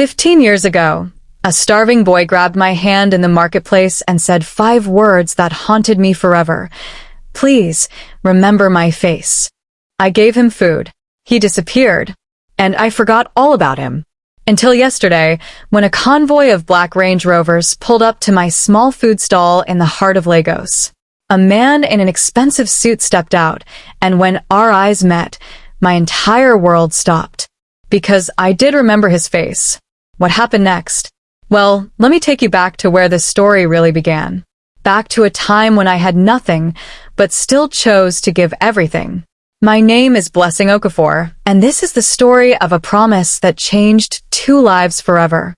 15 years ago, a starving boy grabbed my hand in the marketplace and said 5 words that haunted me forever. Please, remember my face. I gave him food. He disappeared, and I forgot all about him. Until yesterday, when a convoy of black Range Rovers pulled up to my small food stall in the heart of Lagos. A man in an expensive suit stepped out, and when our eyes met, my entire world stopped. Because I did remember his face. What happened next? Well, let me take you back to where this story really began. Back to a time when I had nothing, but still chose to give everything. My name is Blessing Okafor, and this is the story of a promise that changed 2 lives forever.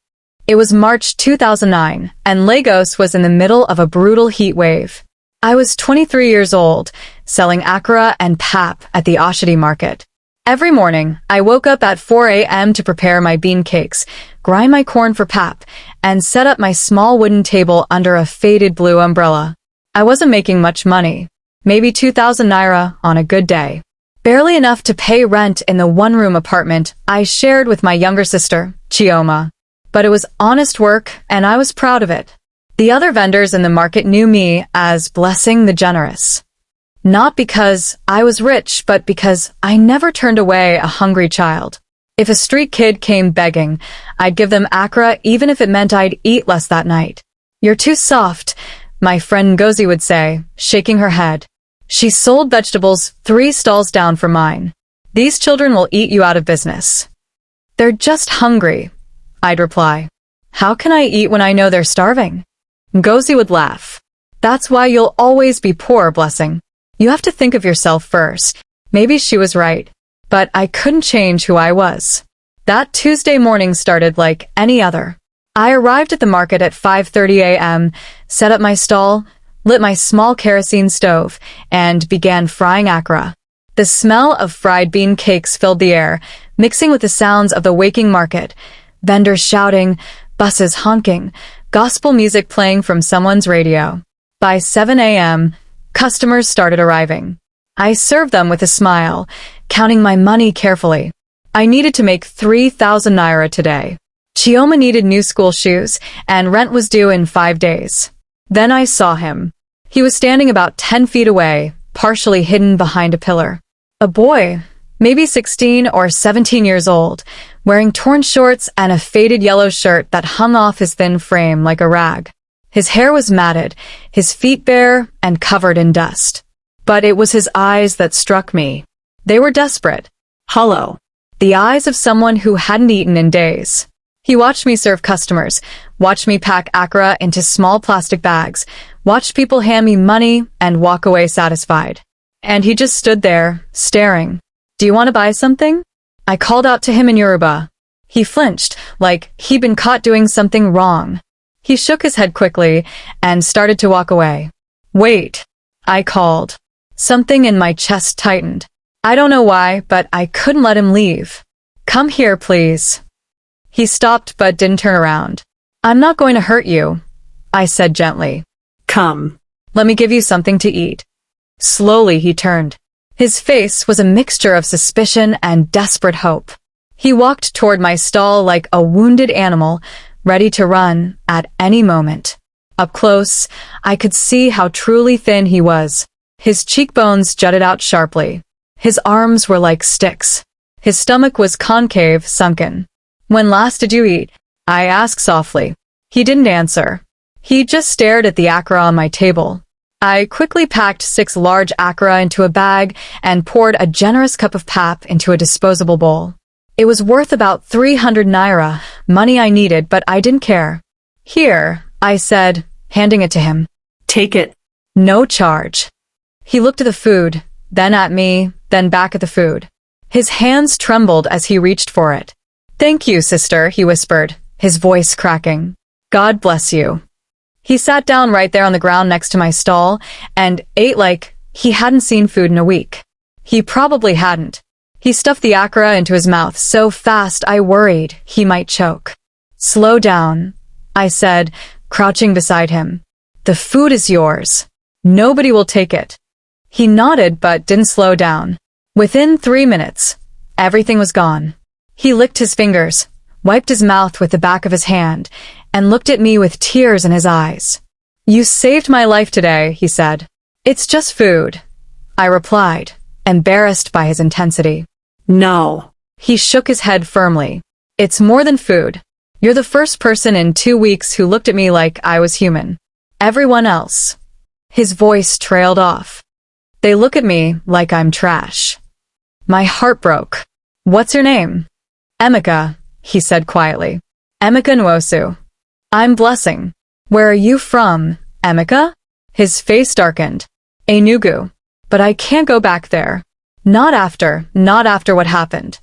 It was March 2009, and Lagos was in the middle of a brutal heat wave. I was 23 years old, selling akara and pap at the Oshodi market. Every morning, I woke up at 4 a.m. to prepare my bean cakes, grind my corn for pap, and set up my small wooden table under a faded blue umbrella. I wasn't making much money, maybe 2,000 naira on a good day. Barely enough to pay rent in the one-room apartment I shared with my younger sister, Chioma. But it was honest work, and I was proud of it. The other vendors in the market knew me as Blessing the Generous. Not because I was rich, but because I never turned away a hungry child. If a street kid came begging, I'd give them akara even if it meant I'd eat less that night. You're too soft, my friend Ngozi would say, shaking her head. She sold vegetables 3 stalls down from mine. These children will eat you out of business. They're just hungry, I'd reply. How can I eat when I know they're starving? Ngozi would laugh. That's why you'll always be poor, Blessing. You have to think of yourself first. Maybe she was right, but I couldn't change who I was. That Tuesday morning started like any other. I arrived at the market at 5:30 a.m., set up my stall, lit my small kerosene stove, and began frying akara. The smell of fried bean cakes filled the air, mixing with the sounds of the waking market, vendors shouting, buses honking, gospel music playing from someone's radio. By 7 a.m., customers started arriving. I served them with a smile, counting my money carefully. I needed to make 3,000 naira today. Chioma needed new school shoes, and rent was due in 5 days. Then I saw him. He was standing about 10 feet away, partially hidden behind a pillar. A boy, maybe 16 or 17 years old, wearing torn shorts and a faded yellow shirt that hung off his thin frame like a rag. His hair was matted, his feet bare and covered in dust. But it was his eyes that struck me. They were desperate, hollow, the eyes of someone who hadn't eaten in days. He watched me serve customers, watched me pack akara into small plastic bags, watched people hand me money and walk away satisfied. And he just stood there, staring. Do you want to buy something? I called out to him in Yoruba. He flinched, like he'd been caught doing something wrong. He shook his head quickly and started to walk away. Wait, I called. Something in my chest tightened. I don't know why, but I couldn't let him leave. Come here, please. He stopped but didn't turn around. I'm not going to hurt you, I said gently. Come. Let me give you something to eat. Slowly he turned. His face was a mixture of suspicion and desperate hope. He walked toward my stall like a wounded animal, ready to run at any moment. Up close, I could see how truly thin he was. His cheekbones jutted out sharply. His arms were like sticks. His stomach was concave, sunken. When last did you eat? I asked softly. He didn't answer. He just stared at the akara on my table. I quickly packed 6 large akara into a bag and poured a generous cup of pap into a disposable bowl. It was worth about 300 naira, money I needed, but I didn't care. Here, I said, handing it to him. Take it. No charge. He looked at the food, then at me, then back at the food. His hands trembled as he reached for it. Thank you, sister, he whispered, his voice cracking. God bless you. He sat down right there on the ground next to my stall and ate like he hadn't seen food in a week. He probably hadn't. He stuffed the akara into his mouth so fast I worried he might choke. Slow down, I said, crouching beside him. The food is yours. Nobody will take it. He nodded but didn't slow down. Within 3 minutes, everything was gone. He licked his fingers, wiped his mouth with the back of his hand, and looked at me with tears in his eyes. "You saved my life today," he said. "It's just food," I replied, embarrassed by his intensity. "No." He shook his head firmly. "It's more than food. You're the first person in 2 weeks who looked at me like I was human. Everyone else." His voice trailed off. "They look at me like I'm trash." My heart broke. "What's your name?" "Emeka," he said quietly. "Emeka Nwosu." "I'm Blessing." "Where are you from, Emeka?" His face darkened. "Enugu. But I can't go back there. Not after what happened."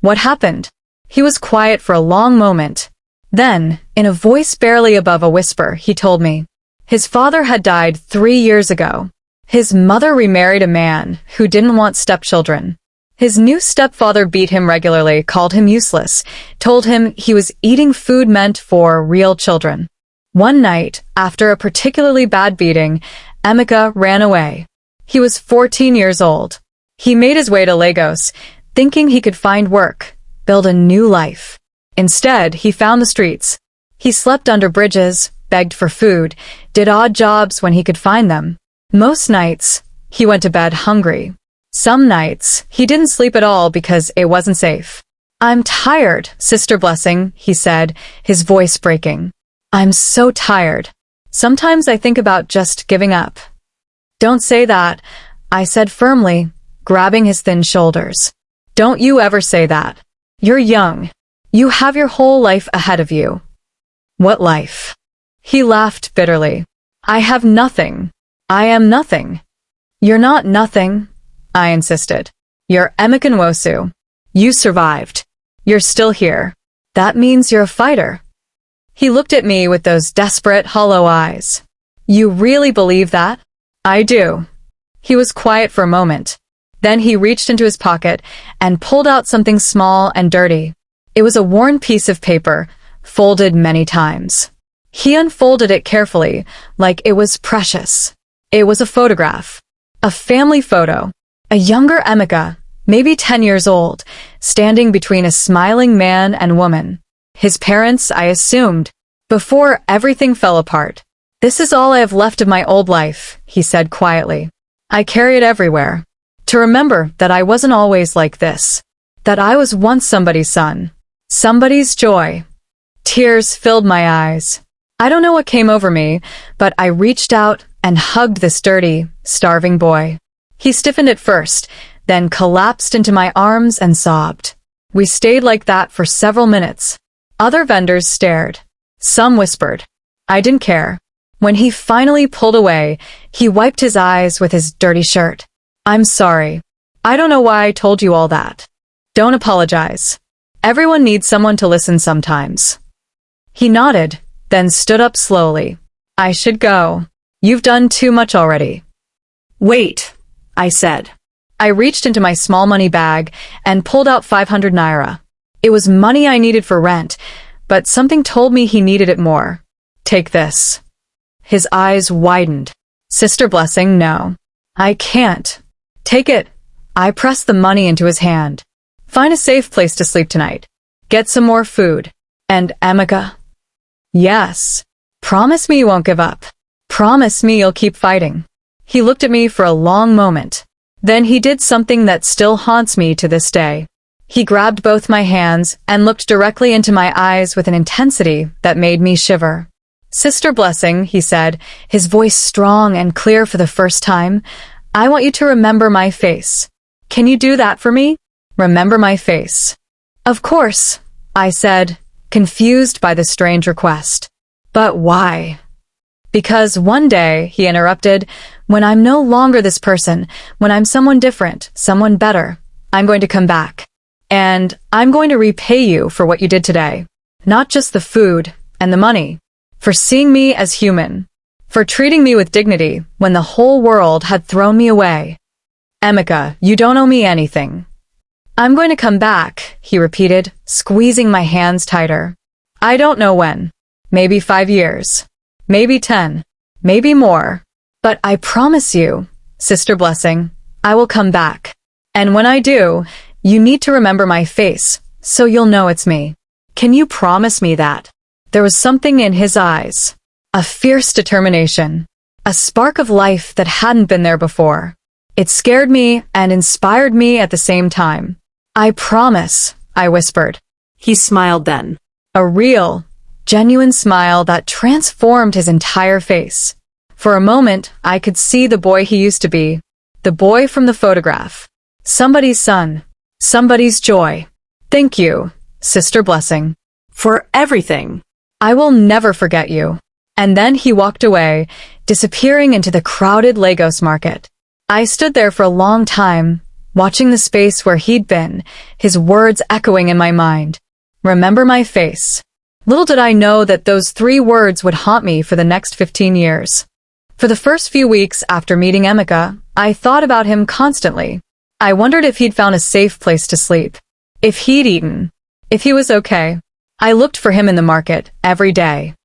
"What happened?" He was quiet for a long moment. Then, in a voice barely above a whisper, he told me. His father had died 3 years ago. His mother remarried a man who didn't want stepchildren. His new stepfather beat him regularly, called him useless, told him he was eating food meant for real children. One night, after a particularly bad beating, Emeka ran away. He was 14 years old. He made his way to Lagos, thinking he could find work, build a new life. Instead, he found the streets. He slept under bridges, begged for food, did odd jobs when he could find them. Most nights, he went to bed hungry. Some nights, he didn't sleep at all because it wasn't safe. "I'm tired, Sister Blessing," he said, his voice breaking. "I'm so tired. Sometimes I think about just giving up." "Don't say that," I said firmly, grabbing his thin shoulders. "Don't you ever say that. You're young. You have your whole life ahead of you." "What life?" He laughed bitterly. "I have nothing. I am nothing." "You're not nothing," I insisted. "You're Emeka Nwosu. You survived. You're still here. That means you're a fighter." He looked at me with those desperate, hollow eyes. "You really believe that?" "I do." He was quiet for a moment. Then he reached into his pocket and pulled out something small and dirty. It was a worn piece of paper, folded many times. He unfolded it carefully, like it was precious. It was a photograph. A family photo. A younger Emeka, maybe 10 years old, standing between a smiling man and woman. His parents, I assumed, before everything fell apart. "This is all I have left of my old life," he said quietly. "I carry it everywhere. To remember that I wasn't always like this. That I was once somebody's son. Somebody's joy." Tears filled my eyes. I don't know what came over me, but I reached out and hugged this dirty, starving boy. He stiffened at first, then collapsed into my arms and sobbed. We stayed like that for several minutes. Other vendors stared. Some whispered. I didn't care. When he finally pulled away, he wiped his eyes with his dirty shirt. "I'm sorry. I don't know why I told you all that. Don't apologize. Everyone needs someone to listen sometimes." He nodded, then stood up slowly. "I should go. You've done too much already." "Wait," I said. I reached into my small money bag and pulled out 500 naira. It was money I needed for rent, but something told me he needed it more. "Take this." His eyes widened. "Sister Blessing, no. I can't." "Take it." I pressed the money into his hand. "Find a safe place to sleep tonight. Get some more food. And Emeka?" "Yes. Promise me you won't give up. Promise me you'll keep fighting." He looked at me for a long moment. Then he did something that still haunts me to this day. He grabbed both my hands and looked directly into my eyes with an intensity that made me shiver. "Sister Blessing," he said, his voice strong and clear for the first time, "I want you to remember my face. Can you do that for me? Remember my face." "Of course," I said, confused by the strange request. "But why?" "Because one day," he interrupted, "when I'm no longer this person, when I'm someone different, someone better, I'm going to come back. And I'm going to repay you for what you did today. Not just the food and the money. For seeing me as human. For treating me with dignity when the whole world had thrown me away. Emeka, you don't owe me anything." "I'm going to come back," he repeated, squeezing my hands tighter. "I don't know when. Maybe 5 years. Maybe 10. Maybe more. But I promise you, Sister Blessing, I will come back. And when I do, you need to remember my face, so you'll know it's me." Can you promise me that? There was something in his eyes. A fierce determination. A spark of life that hadn't been there before. It scared me and inspired me at the same time. I promise, I whispered. He smiled then. A real, genuine smile that transformed his entire face. For a moment, I could see the boy he used to be. The boy from the photograph. Somebody's son. Somebody's joy. Thank you, Sister Blessing. For everything. I will never forget you. And then he walked away, disappearing into the crowded Lagos market. I stood there for a long time, watching the space where he'd been, his words echoing in my mind. Remember my face. Little did I know that those 3 words would haunt me for the next 15 years. For the first few weeks after meeting Emeka, I thought about him constantly. I wondered if he'd found a safe place to sleep. If he'd eaten. If he was okay. I looked for him in the market, every day.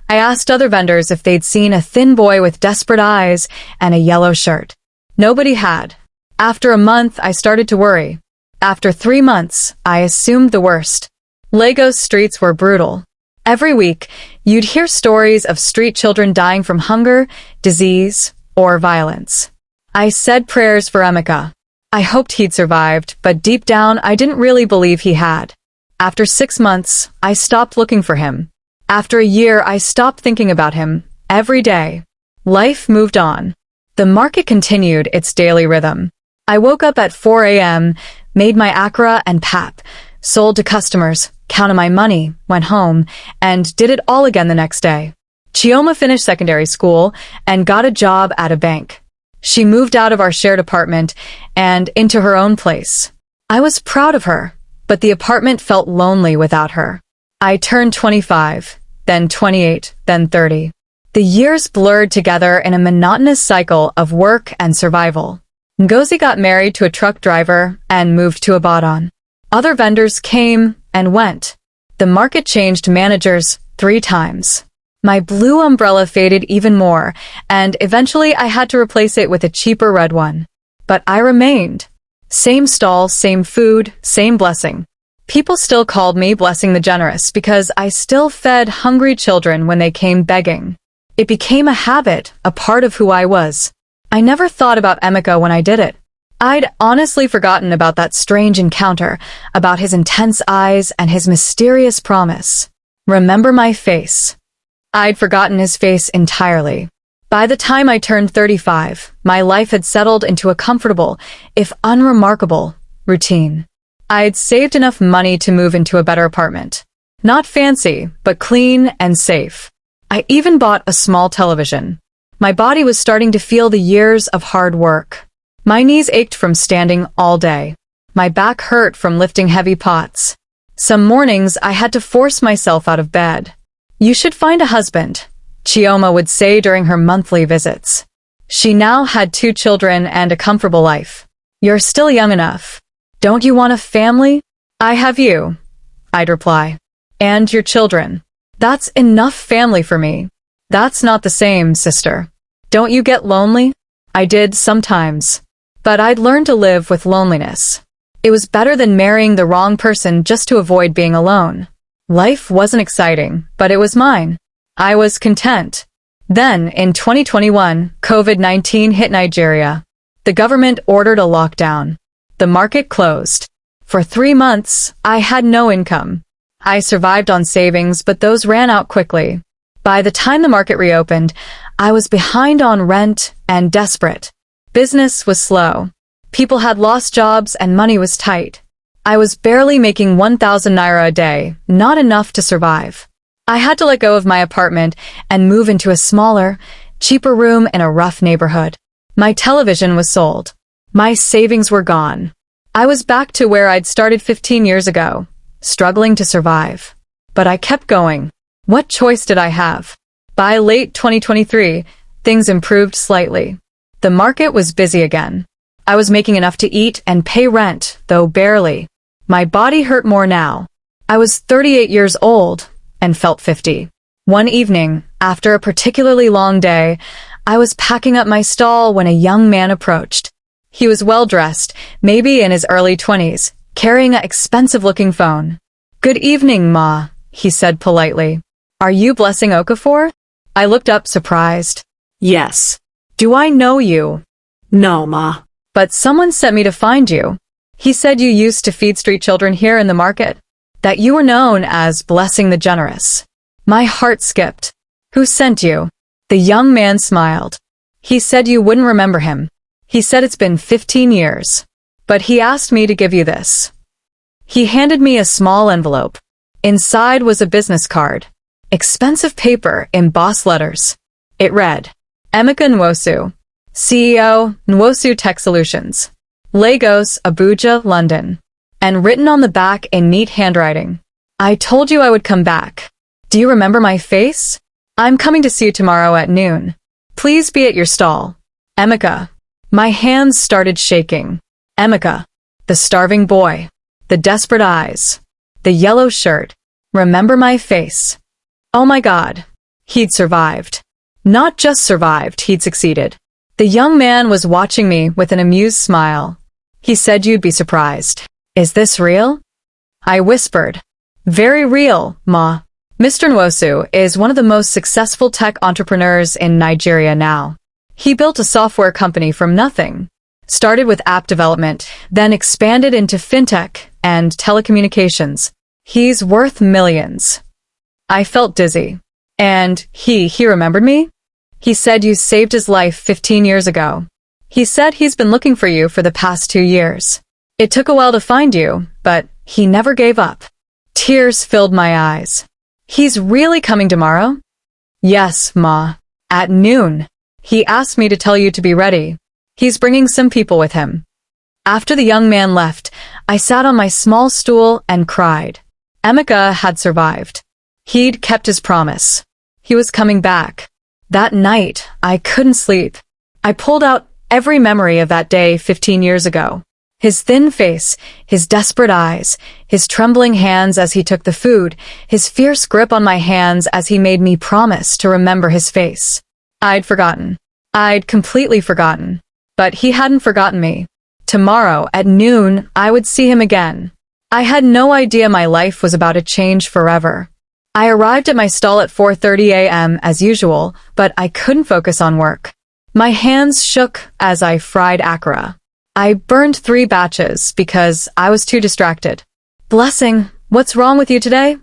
I asked other vendors if they'd seen a thin boy with desperate eyes and a yellow shirt. Nobody had. After a month, I started to worry. After 3 months, I assumed the worst. Lagos streets were brutal. Every week, you'd hear stories of street children dying from hunger, disease, or violence. I said prayers for Emeka. I hoped he'd survived, but deep down, I didn't really believe he had. After 6 months, I stopped looking for him. After a year, I stopped thinking about him, every day. Life moved on. The market continued its daily rhythm. I woke up at 4 a.m., made my akara and pap, sold to customers, counted my money, went home, and did it all again the next day. Chioma finished secondary school and got a job at a bank. She moved out of our shared apartment and into her own place. I was proud of her, but the apartment felt lonely without her. I turned 25, then 28, then 30. The years blurred together in a monotonous cycle of work and survival. Ngozi got married to a truck driver and moved to Ibadan. Other vendors came and went. The market changed managers 3 times. My blue umbrella faded even more, and eventually I had to replace it with a cheaper red one. But I remained. Same stall, same food, same blessing. People still called me Blessing the Generous because I still fed hungry children when they came begging. It became a habit, a part of who I was. I never thought about Emeka when I did it. I'd honestly forgotten about that strange encounter, about his intense eyes and his mysterious promise. Remember my face. I'd forgotten his face entirely. By the time I turned 35, my life had settled into a comfortable, if unremarkable, routine. I'd saved enough money to move into a better apartment. Not fancy, but clean and safe. I even bought a small television. My body was starting to feel the years of hard work. My knees ached from standing all day. My back hurt from lifting heavy pots. Some mornings I had to force myself out of bed. You should find a husband, Chioma would say during her monthly visits. She now had 2 children and a comfortable life. You're still young enough. Don't you want a family? I have you, I'd reply. And your children. That's enough family for me. That's not the same, sister. Don't you get lonely? I did sometimes. But I'd learned to live with loneliness. It was better than marrying the wrong person just to avoid being alone. Life wasn't exciting, but it was mine. I was content. Then, in 2021, COVID-19 hit Nigeria. The government ordered a lockdown. The market closed. For 3 months, I had no income. I survived on savings, but those ran out quickly. By the time the market reopened, I was behind on rent and desperate. Business was slow. People had lost jobs and money was tight. I was barely making 1,000 naira a day, not enough to survive. I had to let go of my apartment and move into a smaller, cheaper room in a rough neighborhood. My television was sold. My savings were gone. I was back to where I'd started 15 years ago, struggling to survive. But I kept going. What choice did I have? By late 2023, things improved slightly. The market was busy again. I was making enough to eat and pay rent, though barely. My body hurt more now. I was 38 years old and felt 50. One evening, after a particularly long day, I was packing up my stall when a young man approached. He was well-dressed, maybe in his early 20s, carrying an expensive-looking phone. Good evening, Ma, he said politely. Are you blessing Okafor? I looked up surprised. Yes. Do I know you? No, Ma. But someone sent me to find you. He said you used to feed street children here in the market, that you were known as Blessing the Generous. My heart skipped. Who sent you? The young man smiled. He said you wouldn't remember him. He said it's been 15 years. But he asked me to give you this. He handed me a small envelope. Inside was a business card. Expensive paper, embossed letters. It read, Emeka Nwosu, CEO, Nwosu Tech Solutions, Lagos, Abuja, London. And written on the back in neat handwriting. I told you I would come back. Do you remember my face? I'm coming to see you tomorrow at noon. Please be at your stall. Emeka. My hands started shaking. Emeka. The starving boy. The desperate eyes. The yellow shirt. Remember my face. Oh my God. He'd survived. Not just survived, he'd succeeded. The young man was watching me with an amused smile. He said you'd be surprised. Is this real? I whispered. Very real, Ma. Mr. Nwosu is one of the most successful tech entrepreneurs in Nigeria now. He built a software company from nothing. Started with app development, then expanded into fintech and telecommunications. He's worth millions. I felt dizzy. And he remembered me? He said you saved his life 15 years ago. He said he's been looking for you for the past 2 years. It took a while to find you, but he never gave up. Tears filled my eyes. He's really coming tomorrow? Yes, Ma. At noon. He asked me to tell you to be ready. He's bringing some people with him. After the young man left, I sat on my small stool and cried. Emeka had survived. He'd kept his promise. He was coming back. That night, I couldn't sleep. I pulled out every memory of that day 15 years ago. His thin face, his desperate eyes, his trembling hands as he took the food, his fierce grip on my hands as he made me promise to remember his face. I'd forgotten. I'd completely forgotten. But he hadn't forgotten me. Tomorrow, at noon, I would see him again. I had no idea my life was about to change forever. I arrived at my stall at 4:30 a.m. as usual, but I couldn't focus on work. My hands shook as I fried akara. I burned 3 batches because I was too distracted. Blessing, what's wrong with you today?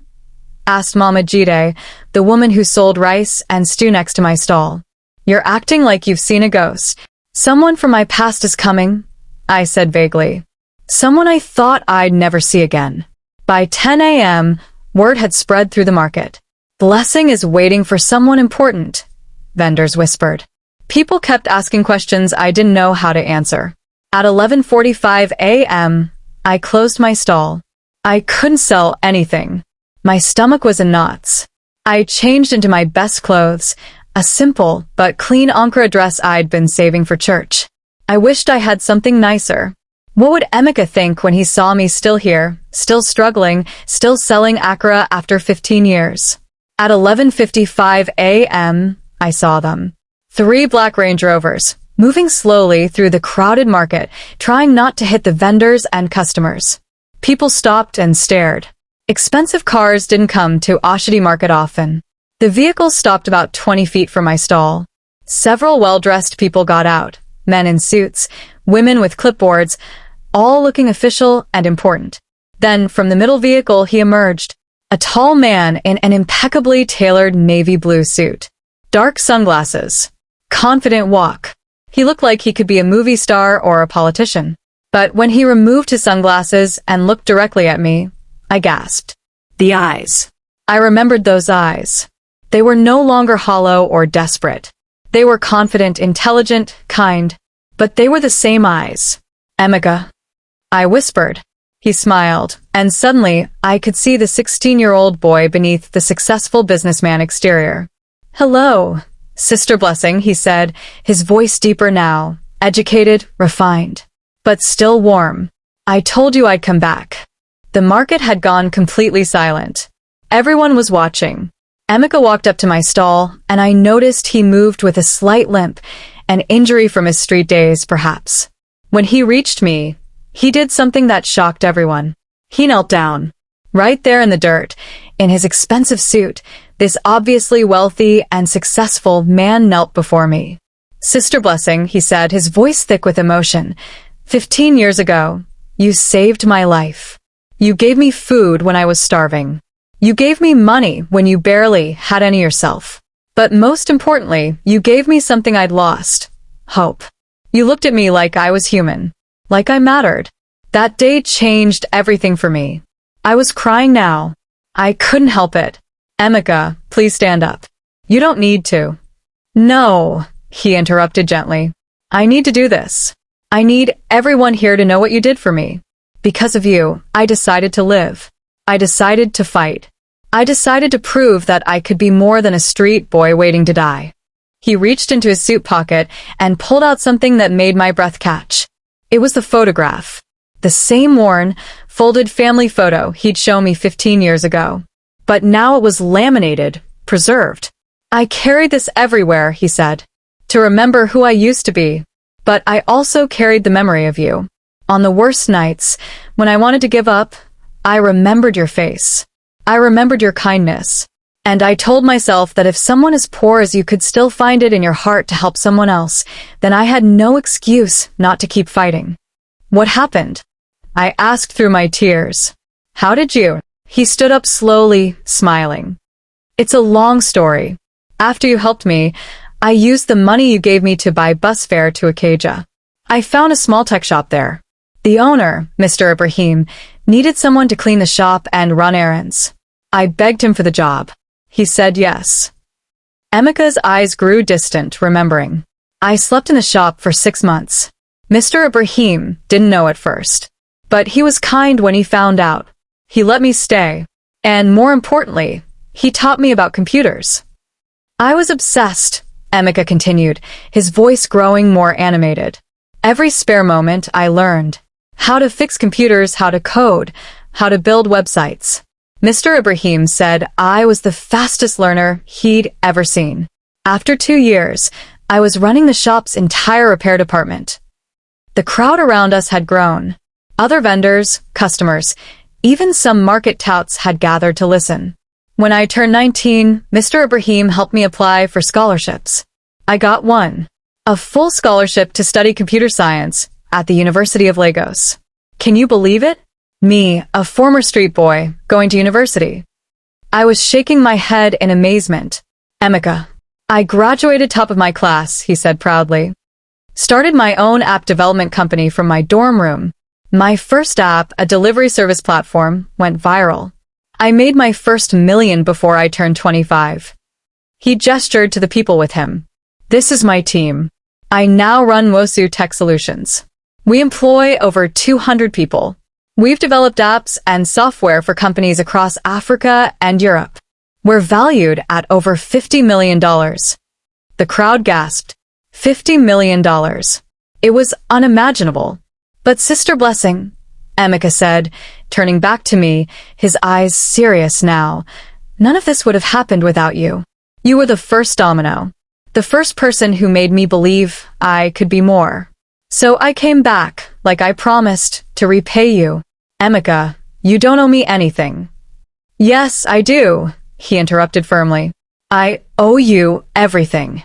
Asked Mama Jide, the woman who sold rice and stew next to my stall. You're acting like you've seen a ghost. Someone from my past is coming, I said vaguely. Someone I thought I'd never see again. By 10 a.m., word had spread through the market. Blessing is waiting for someone important, vendors whispered. People kept asking questions I didn't know how to answer. At 11:45 a.m., I closed my stall. I couldn't sell anything. My stomach was in knots. I changed into my best clothes, a simple but clean Ankara dress I'd been saving for church. I wished I had something nicer. What would Emeka think when he saw me still here, still struggling, still selling akara after 15 years? At 11:55 a.m., I saw them. 3 black Range Rovers, moving slowly through the crowded market, trying not to hit the vendors and customers. People stopped and stared. Expensive cars didn't come to Oshodi Market often. The vehicle stopped about 20 feet from my stall. Several well-dressed people got out, men in suits, women with clipboards, all looking official and important. Then, from the middle vehicle, he emerged, a tall man in an impeccably tailored navy blue suit. Dark sunglasses. Confident walk. He looked like he could be a movie star or a politician. But when he removed his sunglasses and looked directly at me, I gasped. The eyes. I remembered those eyes. They were no longer hollow or desperate. They were confident, intelligent, kind. But they were the same eyes. Emeka. I whispered. He smiled, and suddenly I could see the 16-year-old boy beneath the successful businessman exterior. Hello, Sister Blessing, he said, his voice deeper now, educated, refined, but still warm. I told you I'd come back. The market had gone completely silent. Everyone was watching. Emeka walked up to my stall, and I noticed he moved with a slight limp, an injury from his street days, perhaps. When he reached me, he did something that shocked everyone. He knelt down. Right there in the dirt, in his expensive suit, this obviously wealthy and successful man knelt before me. "Sister Blessing," he said, his voice thick with emotion, 15 years ago, you saved my life. You gave me food when I was starving. You gave me money when you barely had any yourself. But most importantly, you gave me something I'd lost. Hope. You looked at me like I was human. Like I mattered. That day changed everything for me. I was crying now. I couldn't help it. "Emeka, please stand up." "You don't need to." "No," he interrupted gently. "I need to do this. I need everyone here to know what you did for me. Because of you, I decided to live. I decided to fight. I decided to prove that I could be more than a street boy waiting to die." He reached into his suit pocket and pulled out something that made my breath catch. It was the photograph. The same worn, folded family photo he'd shown me 15 years ago. But now it was laminated, preserved. "I carried this everywhere," he said, "to remember who I used to be. But I also carried the memory of you. On the worst nights, when I wanted to give up, I remembered your face. I remembered your kindness. And I told myself that if someone as poor as you could still find it in your heart to help someone else, then I had no excuse not to keep fighting." "What happened?" I asked through my tears. "How did you?" He stood up slowly, smiling. "It's a long story. After you helped me, I used the money you gave me to buy bus fare to Acacia. I found a small tech shop there. The owner, Mr. Ibrahim, needed someone to clean the shop and run errands. I begged him for the job. He said yes." Emeka's eyes grew distant, remembering. "I slept in the shop for 6 months. Mr. Ibrahim didn't know at first. But he was kind when he found out. He let me stay. And more importantly, he taught me about computers." "I was obsessed," Emeka continued, his voice growing more animated. "Every spare moment I learned. How to fix computers, how to code, how to build websites. Mr. Ibrahim said I was the fastest learner he'd ever seen. After 2 years, I was running the shop's entire repair department. The crowd around us had grown. Other vendors, customers, even some market touts had gathered to listen. When I turned 19, Mr. Ibrahim helped me apply for scholarships. I got one. A full scholarship to study computer science at the University of Lagos. Can you believe it? Me, a former street boy, going to university. I was shaking my head in amazement. "Emeka, I graduated top of my class," he said proudly. "Started my own app development company from my dorm room. My first app, a delivery service platform, went viral. I made my first million before I turned 25. He gestured to the people with him. "This is my team. I now run Wosu Tech Solutions. We employ over 200 people. We've developed apps and software for companies across Africa and Europe. We're valued at over $50 million. The crowd gasped. $50 million. It was unimaginable. "But Sister Blessing," Emeka said, turning back to me, his eyes serious now, "none of this would have happened without you. You were the first domino. The first person who made me believe I could be more. So I came back, like I promised, to repay you. Emeka, you don't owe me anything." "Yes, I do," he interrupted firmly. "I owe you everything."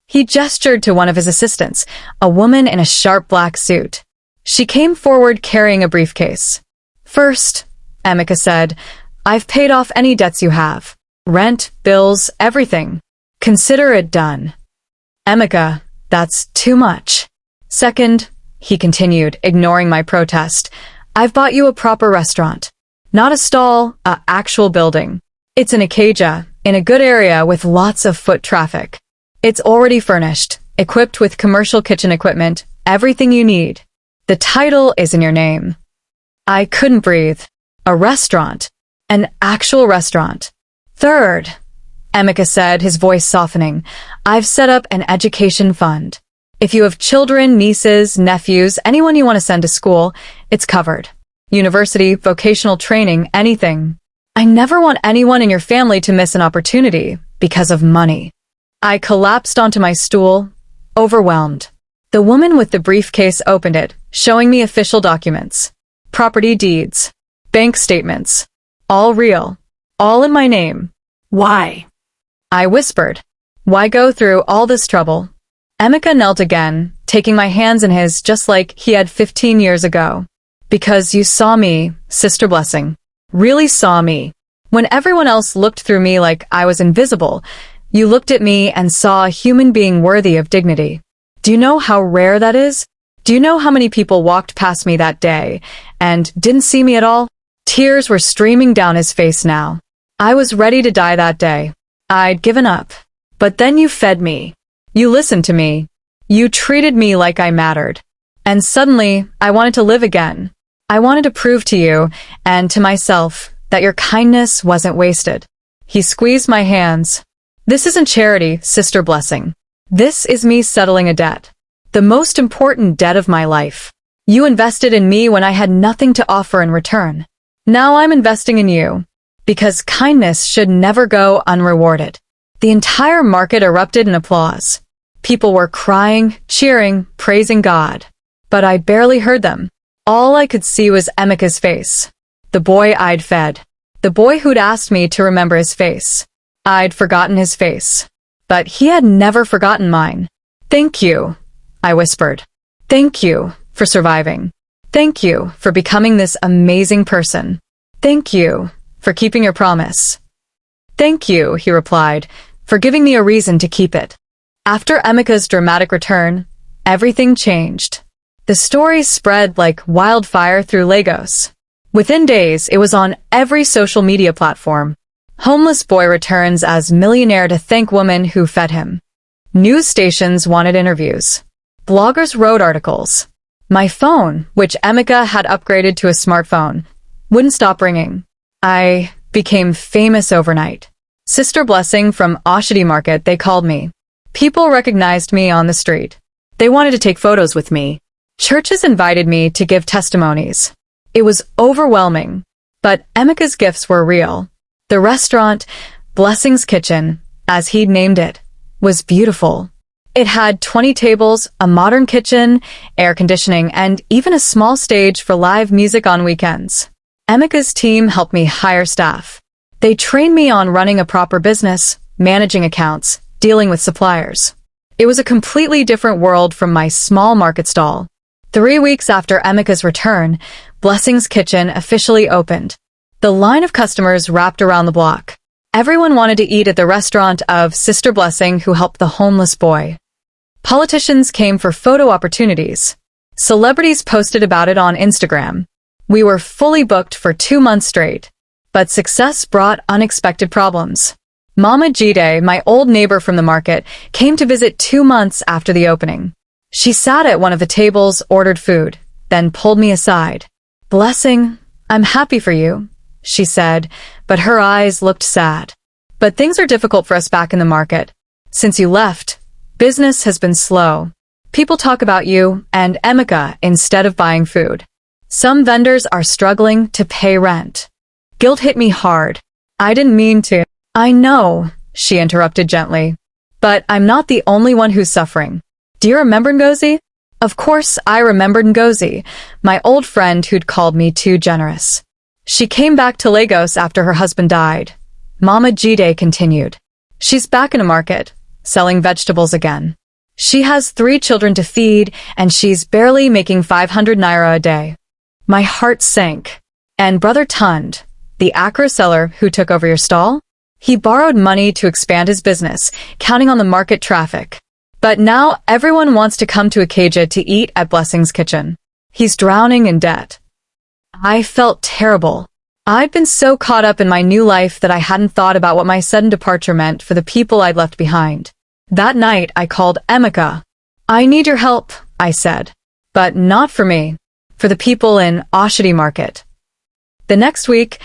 He gestured to one of his assistants, a woman in a sharp black suit. She came forward carrying a briefcase. "First," Emeka said, "I've paid off any debts you have. Rent, bills, everything. Consider it done." "Emeka, that's too much." "Second," he continued, ignoring my protest, "I've bought you a proper restaurant. Not a stall, a actual building. It's in Acacia, in a good area with lots of foot traffic. It's already furnished, equipped with commercial kitchen equipment, everything you need. The title is in your name." I couldn't breathe. A restaurant. An actual restaurant. "Third," Emeka said, his voice softening, "I've set up an education fund. If you have children, nieces, nephews, anyone you want to send to school, it's covered. University, vocational training, anything. I never want anyone in your family to miss an opportunity because of money." I collapsed onto my stool, overwhelmed. The woman with the briefcase opened it, showing me official documents. Property deeds. Bank statements. All real. All in my name. Why? I whispered. Why go through all this trouble? Emeka knelt again, taking my hands in his just like he had 15 years ago. Because you saw me, Sister Blessing. Really saw me. When everyone else looked through me like I was invisible, you looked at me and saw a human being worthy of dignity. Do you know how rare that is? Do you know how many people walked past me that day and didn't see me at all? Tears were streaming down his face now. I was ready to die that day. I'd given up. But then you fed me. You listened to me. You treated me like I mattered. And suddenly, I wanted to live again. I wanted to prove to you, and to myself, that your kindness wasn't wasted. He squeezed my hands. This isn't charity, Sister Blessing. This is me settling a debt. The most important debt of my life. You invested in me when I had nothing to offer in return. Now I'm investing in you. Because kindness should never go unrewarded. The entire market erupted in applause. People were crying, cheering, praising God. But I barely heard them. All I could see was Emeka's face. The boy I'd fed. The boy who'd asked me to remember his face. I'd forgotten his face. But he had never forgotten mine. Thank you, I whispered. Thank you for surviving. Thank you for becoming this amazing person. Thank you for keeping your promise. Thank you, he replied, for giving me a reason to keep it. After Emeka's dramatic return, everything changed. The story spread like wildfire through Lagos. Within days, it was on every social media platform. Homeless boy returns as millionaire to thank woman who fed him. News stations wanted interviews. Bloggers wrote articles. My phone, which Emeka had upgraded to a smartphone, wouldn't stop ringing. I became famous overnight. Sister Blessing from Oshodi Market, they called me. People recognized me on the street. They wanted to take photos with me. Churches invited me to give testimonies. It was overwhelming. But Emeka's gifts were real. The restaurant, Blessing's Kitchen, as he'd named it, was beautiful. It had 20 tables, a modern kitchen, air conditioning, and even a small stage for live music on weekends. Emeka's team helped me hire staff. They trained me on running a proper business, managing accounts, dealing with suppliers. It was a completely different world from my small market stall. 3 weeks after Emeka's return, Blessing's Kitchen officially opened. The line of customers wrapped around the block. Everyone wanted to eat at the restaurant of Sister Blessing who helped the homeless boy. Politicians came for photo opportunities. Celebrities posted about it on Instagram. We were fully booked for 2 months straight. But success brought unexpected problems. Mama Jide, my old neighbor from the market, came to visit 2 months after the opening. She sat at one of the tables, ordered food, then pulled me aside. Blessing, I'm happy for you, she said, but her eyes looked sad. But things are difficult for us back in the market. Since you left, business has been slow. People talk about you and Emeka instead of buying food. Some vendors are struggling to pay rent. Guilt hit me hard. I didn't mean to. I know, she interrupted gently. But I'm not the only one who's suffering. Do you remember Ngozi? Of course I remembered Ngozi, my old friend who'd called me too generous. She came back to Lagos after her husband died. Mama Jide continued. She's back in a market, selling vegetables again. She has 3 children to feed, and she's barely making 500 naira a day. My heart sank. And Brother Tund, the Accra seller who took over your stall? He borrowed money to expand his business, counting on the market traffic. But now everyone wants to come to Ikeja to eat at Blessing's Kitchen. He's drowning in debt. I felt terrible. I'd been so caught up in my new life that I hadn't thought about what my sudden departure meant for the people I'd left behind. That night, I called Emeka. I need your help, I said. But not for me. For the people in Oshodi Market. The next week,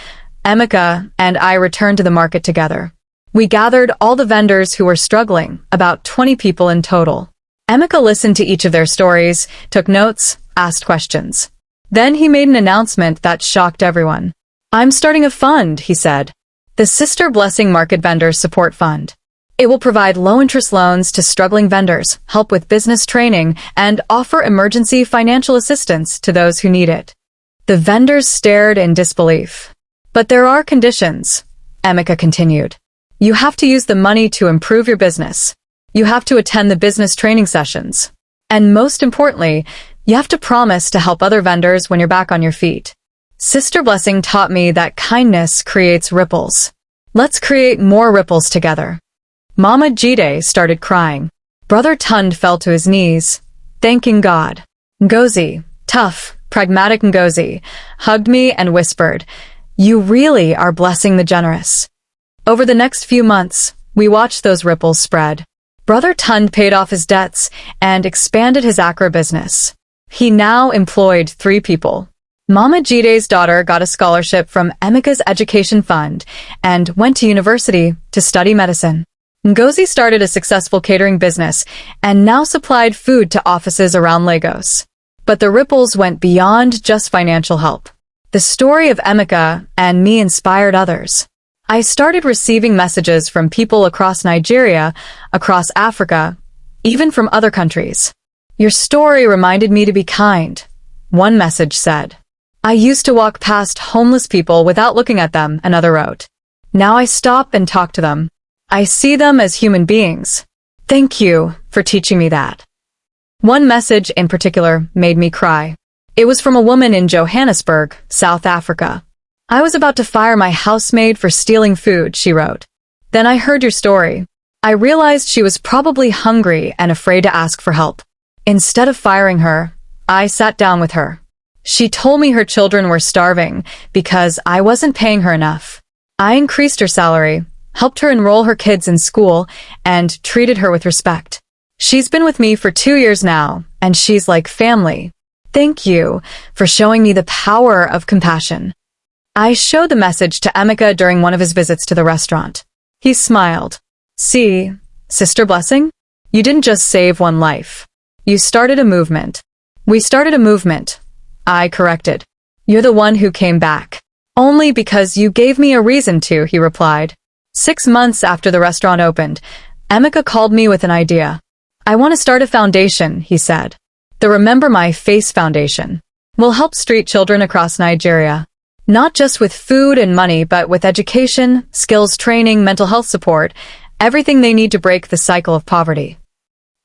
Emeka and I returned to the market together. We gathered all the vendors who were struggling, about 20 people in total. Emeka listened to each of their stories, took notes, asked questions. Then he made an announcement that shocked everyone. I'm starting a fund, he said. The Sister Blessing Market Vendors Support Fund. It will provide low-interest loans to struggling vendors, help with business training, and offer emergency financial assistance to those who need it. The vendors stared in disbelief. But there are conditions, Emeka continued. You have to use the money to improve your business. You have to attend the business training sessions. And most importantly, you have to promise to help other vendors when you're back on your feet. Sister Blessing taught me that kindness creates ripples. Let's create more ripples together. Mama Jide started crying. Brother Tund fell to his knees, thanking God. Ngozi, tough, pragmatic Ngozi, hugged me and whispered, "You really are blessing the generous." Over the next few months, we watched those ripples spread. Brother Tund paid off his debts and expanded his agribusiness. He now employed 3 people. Mama Jide's daughter got a scholarship from Emeka's education fund and went to university to study medicine. Ngozi started a successful catering business and now supplied food to offices around Lagos. But the ripples went beyond just financial help. The story of Emeka and me inspired others. I started receiving messages from people across Nigeria, across Africa, even from other countries. Your story reminded me to be kind, one message said. I used to walk past homeless people without looking at them, another wrote. Now I stop and talk to them. I see them as human beings. Thank you for teaching me that. One message in particular made me cry. It was from a woman in Johannesburg, South Africa. I was about to fire my housemaid for stealing food, she wrote. Then I heard your story. I realized she was probably hungry and afraid to ask for help. Instead of firing her, I sat down with her. She told me her children were starving because I wasn't paying her enough. I increased her salary, helped her enroll her kids in school, and treated her with respect. She's been with me for 2 years now, and she's like family. Thank you for showing me the power of compassion. I showed the message to Emeka during one of his visits to the restaurant. He smiled. See, Sister Blessing? You didn't just save one life. You started a movement. We started a movement. I corrected. You're the one who came back. Only because you gave me a reason to, he replied. 6 months after the restaurant opened, Emeka called me with an idea. I want to start a foundation, he said. The Remember My Face Foundation. We'll help street children across Nigeria. Not just with food and money, but with education, skills training, mental health support, everything they need to break the cycle of poverty.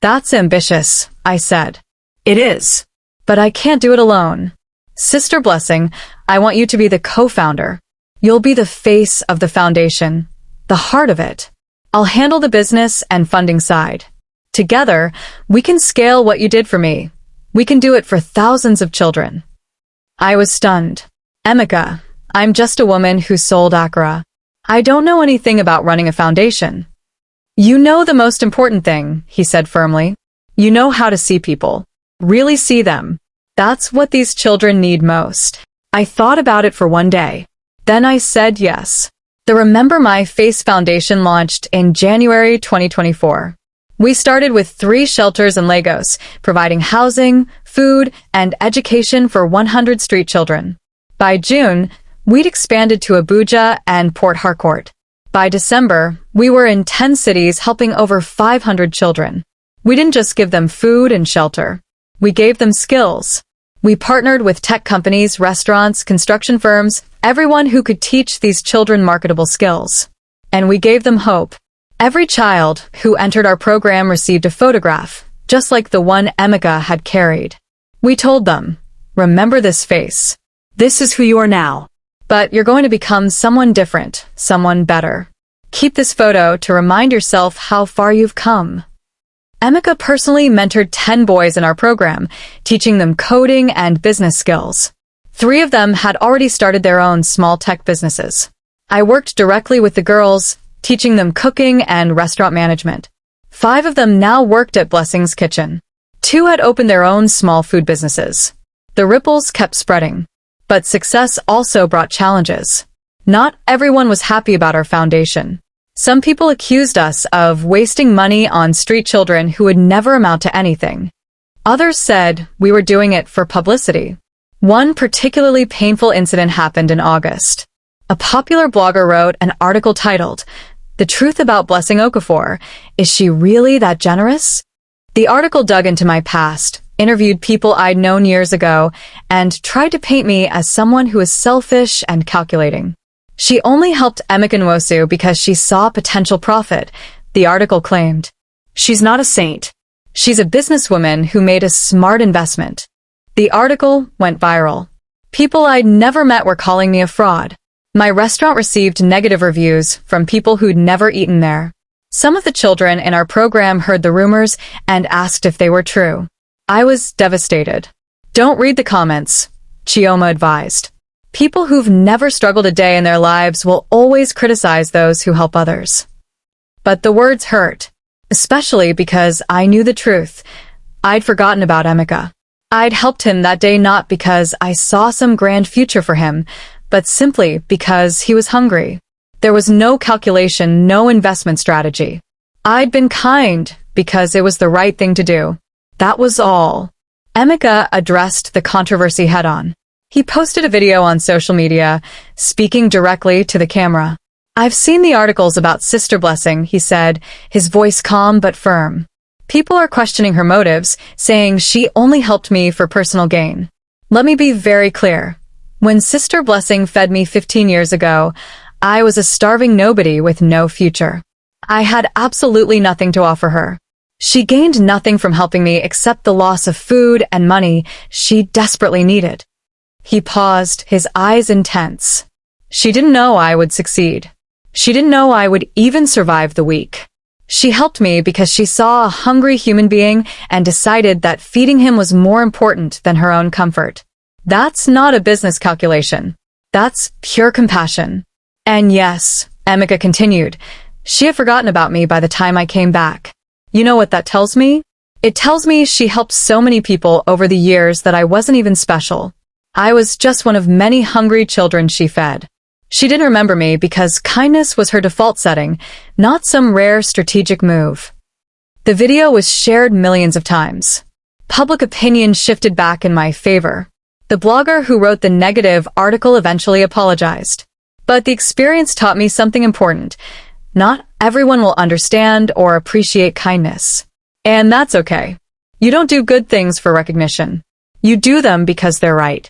That's ambitious, I said. It is. But I can't do it alone. Sister Blessing, I want you to be the co-founder. You'll be the face of the foundation, the heart of it. I'll handle the business and funding side. Together, we can scale what you did for me. We can do it for thousands of children. I was stunned. Emeka, I'm just a woman who sold Accra. I don't know anything about running a foundation. You know the most important thing, he said firmly. You know how to see people. Really see them. That's what these children need most. I thought about it for one day. Then I said yes. The Remember My Face Foundation launched in January 2024. We started with 3 shelters in Lagos, providing housing, food, and education for 100 street children. By June, we'd expanded to Abuja and Port Harcourt. By December, we were in 10 cities helping over 500 children. We didn't just give them food and shelter. We gave them skills. We partnered with tech companies, restaurants, construction firms, everyone who could teach these children marketable skills. And we gave them hope. Every child who entered our program received a photograph, just like the one Emeka had carried. We told them, remember this face. This is who you are now. But you're going to become someone different, someone better. Keep this photo to remind yourself how far you've come. Emeka personally mentored 10 boys in our program, teaching them coding and business skills. 3 of them had already started their own small tech businesses. I worked directly with the girls, teaching them cooking and restaurant management. 5 of them now worked at Blessing's Kitchen. 2 had opened their own small food businesses. The ripples kept spreading. But success also brought challenges. Not everyone was happy about our foundation. Some people accused us of wasting money on street children who would never amount to anything. Others said we were doing it for publicity. One particularly painful incident happened in August. A popular blogger wrote an article titled, "The Truth About Blessing Okafor. Is She Really That Generous?" The article dug into my past, interviewed people I'd known years ago, and tried to paint me as someone who is selfish and calculating. She only helped Emeka Nwosu because she saw potential profit, the article claimed. She's not a saint. She's a businesswoman who made a smart investment. The article went viral. People I'd never met were calling me a fraud. My restaurant received negative reviews from people who'd never eaten there. Some of the children in our program heard the rumors and asked if they were true. I was devastated. Don't read the comments, Chioma advised. People who've never struggled a day in their lives will always criticize those who help others. But the words hurt, especially because I knew the truth. I'd forgotten about Emeka. I'd helped him that day not because I saw some grand future for him, but simply because he was hungry. There was no calculation, no investment strategy. I'd been kind because it was the right thing to do. That was all. Emeka addressed the controversy head-on. He posted a video on social media, speaking directly to the camera. I've seen the articles about Sister Blessing, he said, his voice calm but firm. People are questioning her motives, saying she only helped me for personal gain. Let me be very clear. When Sister Blessing fed me 15 years ago, I was a starving nobody with no future. I had absolutely nothing to offer her. She gained nothing from helping me except the loss of food and money she desperately needed. He paused, his eyes intense. She didn't know I would succeed. She didn't know I would even survive the week. She helped me because she saw a hungry human being and decided that feeding him was more important than her own comfort. That's not a business calculation. That's pure compassion. And yes, Emeka continued, she had forgotten about me by the time I came back. You know what that tells me? It tells me she helped so many people over the years that I wasn't even special. I was just one of many hungry children she fed. She didn't remember me because kindness was her default setting, not some rare strategic move. The video was shared millions of times. Public opinion shifted back in my favor. The blogger who wrote the negative article eventually apologized. But the experience taught me something important. Not everyone will understand or appreciate kindness. And that's okay. You don't do good things for recognition. You do them because they're right.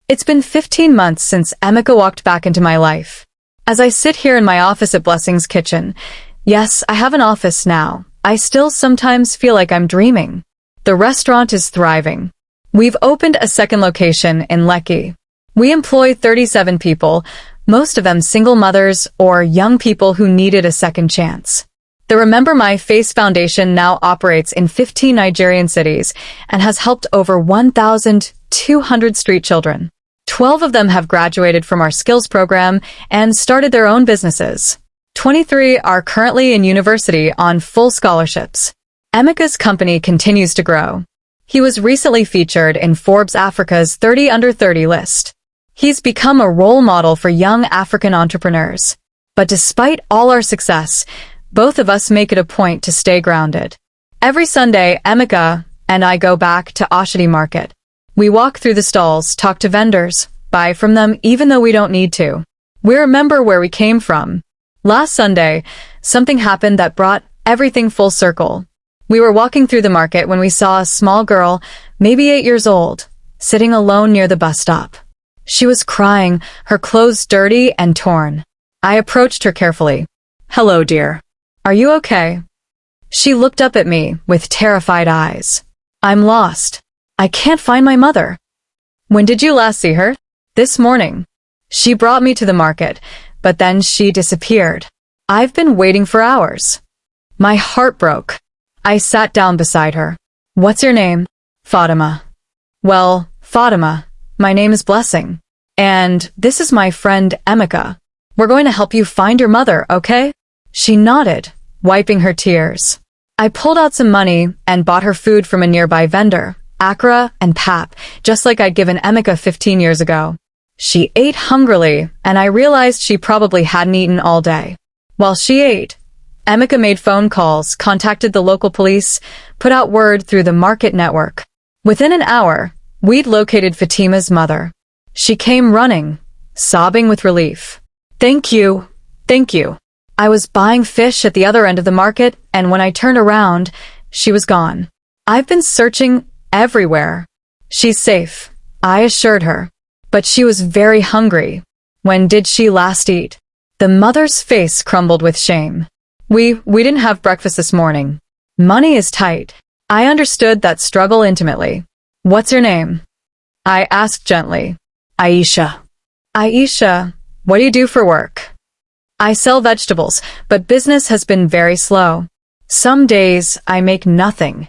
It's been 15 months since Emeka walked back into my life. As I sit here in my office at Blessing's Kitchen, yes, I have an office now, I still sometimes feel like I'm dreaming. The restaurant is thriving. We've opened a second location in Lekki. We employ 37 people, most of them single mothers or young people who needed a second chance. The Remember My Face Foundation now operates in 15 Nigerian cities and has helped over 1,200 street children. 12 of them have graduated from our skills program and started their own businesses. 23 are currently in university on full scholarships. Emeka's company continues to grow. He was recently featured in Forbes Africa's 30 Under 30 list. He's become a role model for young African entrepreneurs. But despite all our success, both of us make it a point to stay grounded. Every Sunday, Emeka and I go back to Oshodi Market. We walk through the stalls, talk to vendors, buy from them even though we don't need to. We remember where we came from. Last Sunday, something happened that brought everything full circle. We were walking through the market when we saw a small girl, maybe 8 years old, sitting alone near the bus stop. She was crying, her clothes dirty and torn. I approached her carefully. "Hello, dear. Are you okay?" She looked up at me with terrified eyes. "I'm lost. I can't find my mother." "When did you last see her?" "This morning. She brought me to the market, but then she disappeared. I've been waiting for hours." My heart broke. I sat down beside her. "What's your name?" "Fatima." "Well, Fatima, my name is Blessing. And this is my friend Emeka. We're going to help you find your mother, okay?" She nodded, wiping her tears. I pulled out some money and bought her food from a nearby vendor, akra and pap, just like I'd given Emeka 15 years ago. She ate hungrily, and I realized she probably hadn't eaten all day. While she ate, Emeka made phone calls, contacted the local police, put out word through the market network. Within an hour, we'd located Fatima's mother. She came running, sobbing with relief. "Thank you. Thank you." I was buying fish at the other end of the market, and when I turned around, she was gone. I've been searching everywhere. "She's safe," I assured her. But she was very hungry. When did she last eat? The mother's face crumbled with shame. We didn't have breakfast this morning. Money is tight. I understood that struggle intimately. What's your name? I asked gently. Aisha. Aisha, what do you do for work? I sell vegetables, but business has been very slow. Some days I make nothing.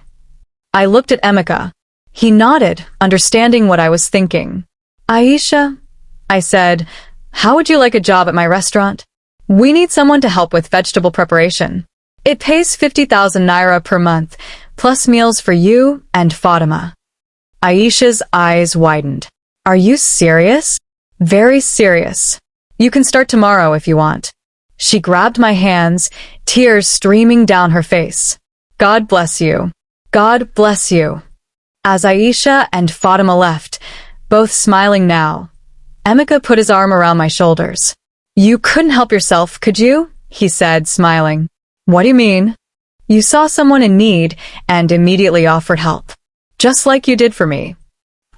I looked at Emeka. He nodded, understanding what I was thinking. Aisha, I said, how would you like a job at my restaurant? We need someone to help with vegetable preparation. It pays 50,000 naira per month, plus meals for you and Fatima. Aisha's eyes widened. Are you serious? Very serious. You can start tomorrow if you want. She grabbed my hands, tears streaming down her face. God bless you. God bless you. As Aisha and Fatima left, both smiling now, Emeka put his arm around my shoulders. You couldn't help yourself, could you? He said, smiling. What do you mean? You saw someone in need and immediately offered help. Just like you did for me.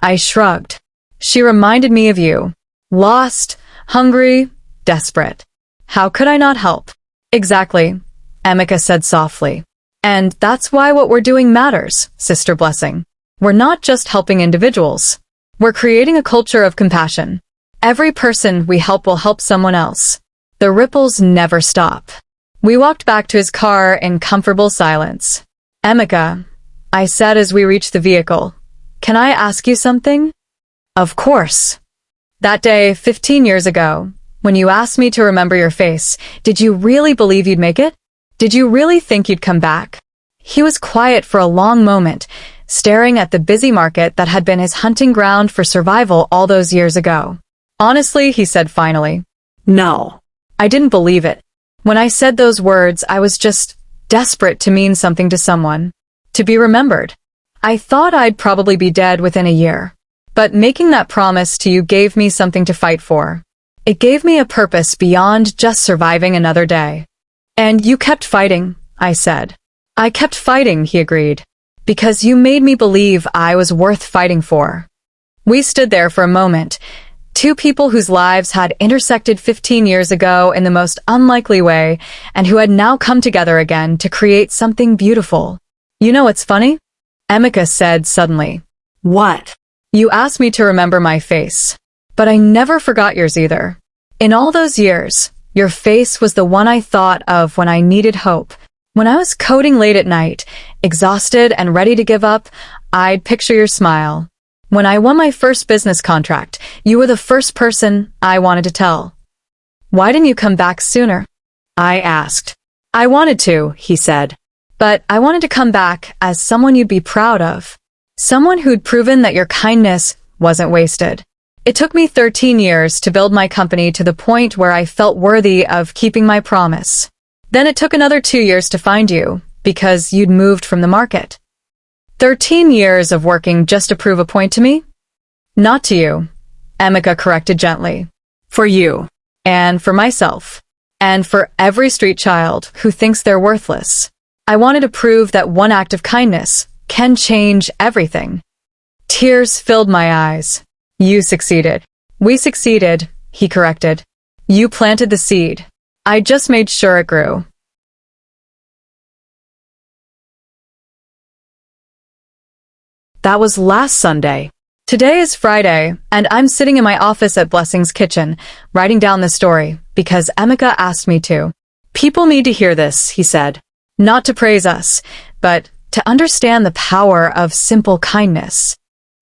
I shrugged. She reminded me of you. Lost, hungry, desperate. How could I not help? Exactly, Emeka said softly. And that's why what we're doing matters, Sister Blessing. We're not just helping individuals. We're creating a culture of compassion. Every person we help will help someone else. The ripples never stop. We walked back to his car in comfortable silence. Emeka, I said as we reached the vehicle, can I ask you something? Of course. That day, 15 years ago, when you asked me to remember your face, did you really believe you'd make it? Did you really think you'd come back? He was quiet for a long moment, staring at the busy market that had been his hunting ground for survival all those years ago. Honestly, he said finally. No. I didn't believe it. When I said those words, I was just desperate to mean something to someone, to be remembered. I thought I'd probably be dead within a year. But making that promise to you gave me something to fight for. It gave me a purpose beyond just surviving another day. And you kept fighting, I said. I kept fighting, he agreed, because you made me believe I was worth fighting for. We stood there for a moment, two people whose lives had intersected 15 years ago in the most unlikely way and who had now come together again to create something beautiful. You know what's funny? Emeka said suddenly. What? You asked me to remember my face, but I never forgot yours either. In all those years, your face was the one I thought of when I needed hope. When I was coding late at night, exhausted and ready to give up, I'd picture your smile. When I won my first business contract, you were the first person I wanted to tell. Why didn't you come back sooner? I asked. I wanted to, he said. But I wanted to come back as someone you'd be proud of. Someone who'd proven that your kindness wasn't wasted. It took me 13 years to build my company to the point where I felt worthy of keeping my promise. Then it took another 2 years to find you, because you'd moved from the market. 13 years of working just to prove a point to me? Not to you, Emeka corrected gently. For you. And for myself. And for every street child who thinks they're worthless. I wanted to prove that one act of kindness can change everything. Tears filled my eyes. You succeeded. We succeeded, he corrected. You planted the seed. I just made sure it grew. That was last Sunday. Today is Friday, and I'm sitting in my office at Blessing's kitchen, writing down the story, because Emeka asked me to. People need to hear this, he said. Not to praise us, but to understand the power of simple kindness.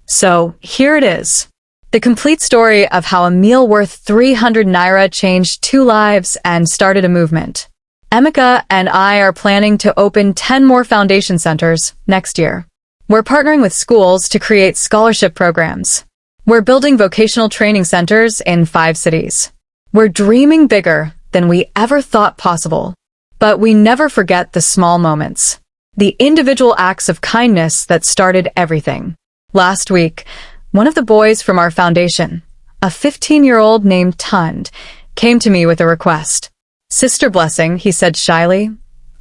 So, here it is. The complete story of how a meal worth 300 naira changed 2 lives and started a movement. Emeka and I are planning to open 10 more foundation centers next year. We're partnering with schools to create scholarship programs. We're building vocational training centers in 5 cities. We're dreaming bigger than we ever thought possible. But we never forget the small moments. The individual acts of kindness that started everything. Last week, one of the boys from our foundation, a 15-year-old named Tund, came to me with a request. Sister Blessing, he said shyly,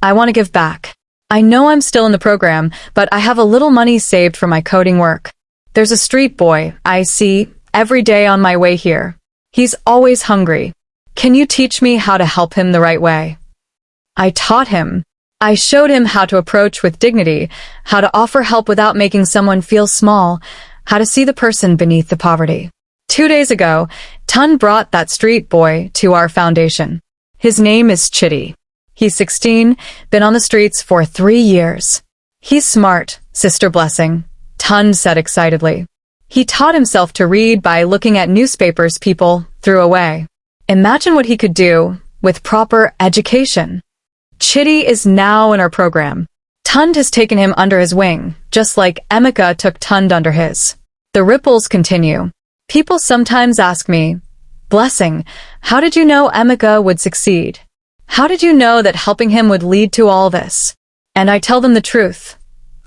I want to give back. I know I'm still in the program, but I have a little money saved for my coding work. There's a street boy I see every day on my way here. He's always hungry. Can you teach me how to help him the right way? I taught him. I showed him how to approach with dignity, how to offer help without making someone feel small, how to see the person beneath the poverty. 2 days ago, Tun brought that street boy to our foundation. His name is Chitty. He's 16, been on the streets for 3 years. He's smart, Sister Blessing, Tun said excitedly. He taught himself to read by looking at newspapers people threw away. Imagine what he could do with proper education. Chitty is now in our program. Tund has taken him under his wing, just like Emeka took Tund under his. The ripples continue. People sometimes ask me, Blessing, how did you know Emeka would succeed? How did you know that helping him would lead to all this? And I tell them the truth.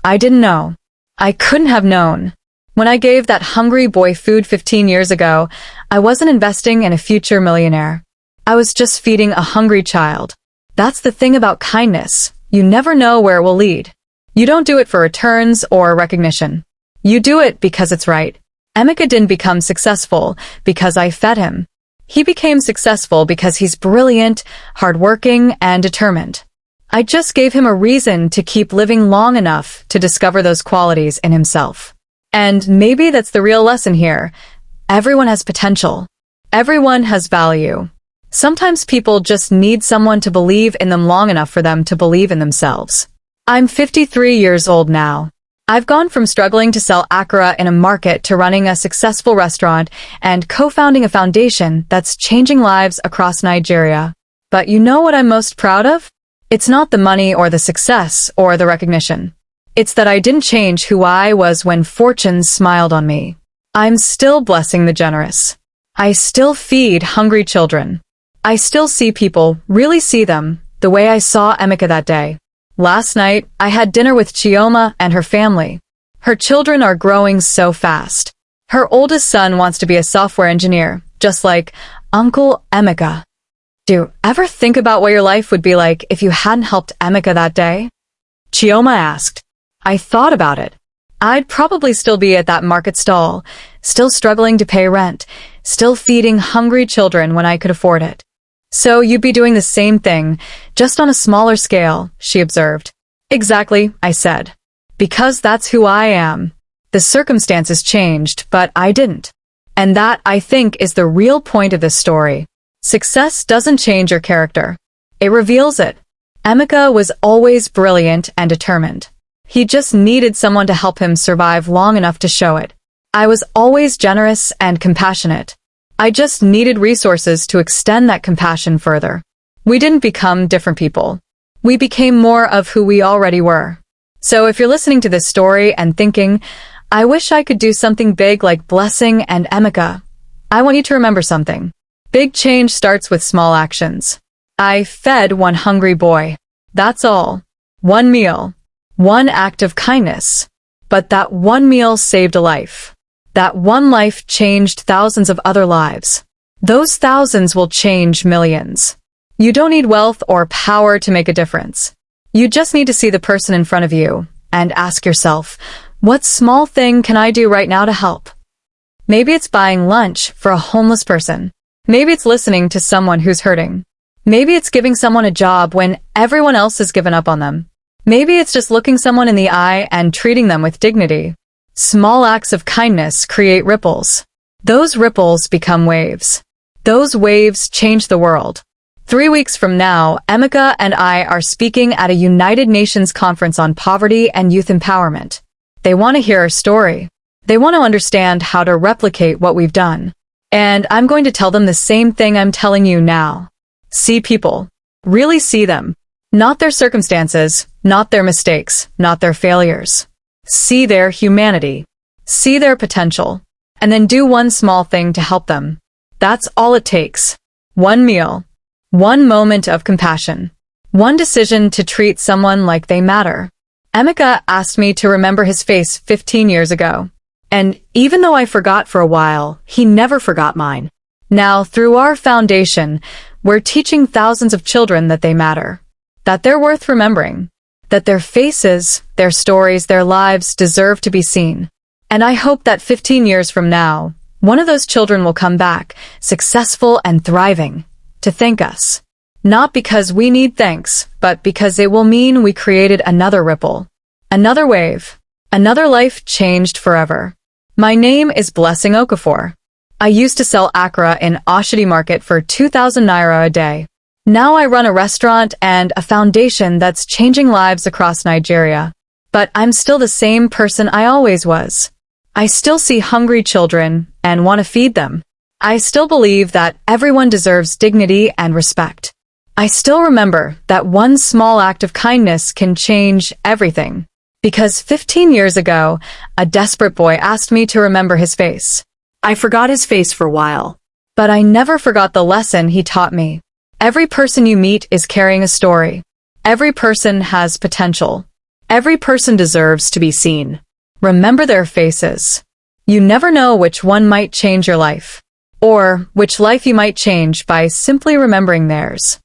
I didn't know. I couldn't have known. When I gave that hungry boy food 15 years ago, I wasn't investing in a future millionaire. I was just feeding a hungry child. That's the thing about kindness. You never know where it will lead. You don't do it for returns or recognition. You do it because it's right. Emeka didn't become successful because I fed him. He became successful because he's brilliant, hardworking, and determined. I just gave him a reason to keep living long enough to discover those qualities in himself. And maybe that's the real lesson here. Everyone has potential. Everyone has value. Sometimes people just need someone to believe in them long enough for them to believe in themselves. I'm 53 years old now. I've gone from struggling to sell akara in a market to running a successful restaurant and co-founding a foundation that's changing lives across Nigeria. But you know what I'm most proud of? It's not the money or the success or the recognition. It's that I didn't change who I was when fortune smiled on me. I'm still blessing the generous. I still feed hungry children. I still see people, really see them, the way I saw Emeka that day. Last night, I had dinner with Chioma and her family. Her children are growing so fast. Her oldest son wants to be a software engineer, just like Uncle Emeka. Do you ever think about what your life would be like if you hadn't helped Emeka that day? Chioma asked. I thought about it. I'd probably still be at that market stall, still struggling to pay rent, still feeding hungry children when I could afford it. So you'd be doing the same thing, just on a smaller scale, she observed. Exactly, I said. Because that's who I am. The circumstances changed, but I didn't. And that, I think, is the real point of this story. Success doesn't change your character. It reveals it. Emeka was always brilliant and determined. He just needed someone to help him survive long enough to show it. I was always generous and compassionate. I just needed resources to extend that compassion further. We didn't become different people. We became more of who we already were. So if you're listening to this story and thinking, I wish I could do something big like Blessing and Emeka, I want you to remember something. Big change starts with small actions. I fed one hungry boy. That's all. One meal. One act of kindness. But that one meal saved a life. That one life changed thousands of other lives. Those thousands will change millions. You don't need wealth or power to make a difference. You just need to see the person in front of you and ask yourself, what small thing can I do right now to help? Maybe it's buying lunch for a homeless person. Maybe it's listening to someone who's hurting. Maybe it's giving someone a job when everyone else has given up on them. Maybe it's just looking someone in the eye and treating them with dignity. Small acts of kindness create ripples. Those ripples become waves. Those waves change the world. 3 weeks from now, Emeka and I are speaking at a United Nations conference on poverty and youth empowerment. They want to hear our story. They want to understand how to replicate what we've done. And I'm going to tell them the same thing I'm telling you now. See people. Really see them. Not their circumstances, not their mistakes, not their failures. See their humanity. See their potential. And then do one small thing to help them. That's all it takes. One meal. One moment of compassion. One decision to treat someone like they matter. Emeka asked me to remember his face 15 years ago. And even though I forgot for a while, he never forgot mine. Now, through our foundation, we're teaching thousands of children that they matter. That they're worth remembering. That their faces, their stories, their lives deserve to be seen. And I hope that 15 years from now, One of those children will come back, successful and thriving, to thank us. Not because we need thanks, but because it will mean we created another ripple, another wave, another life changed forever. My name is Blessing Okafor. I used to sell akra in Oshodi Market for 2,000 naira a day. Now I run a restaurant and a foundation that's changing lives across Nigeria. But I'm still the same person I always was. I still see hungry children and want to feed them. I still believe that everyone deserves dignity and respect. I still remember that one small act of kindness can change everything. Because 15 years ago, a desperate boy asked me to remember his face. I forgot his face for a while. But I never forgot the lesson he taught me. Every person you meet is carrying a story. Every person has potential. Every person deserves to be seen. Remember their faces. You never know which one might change your life. Or which life you might change by simply remembering theirs.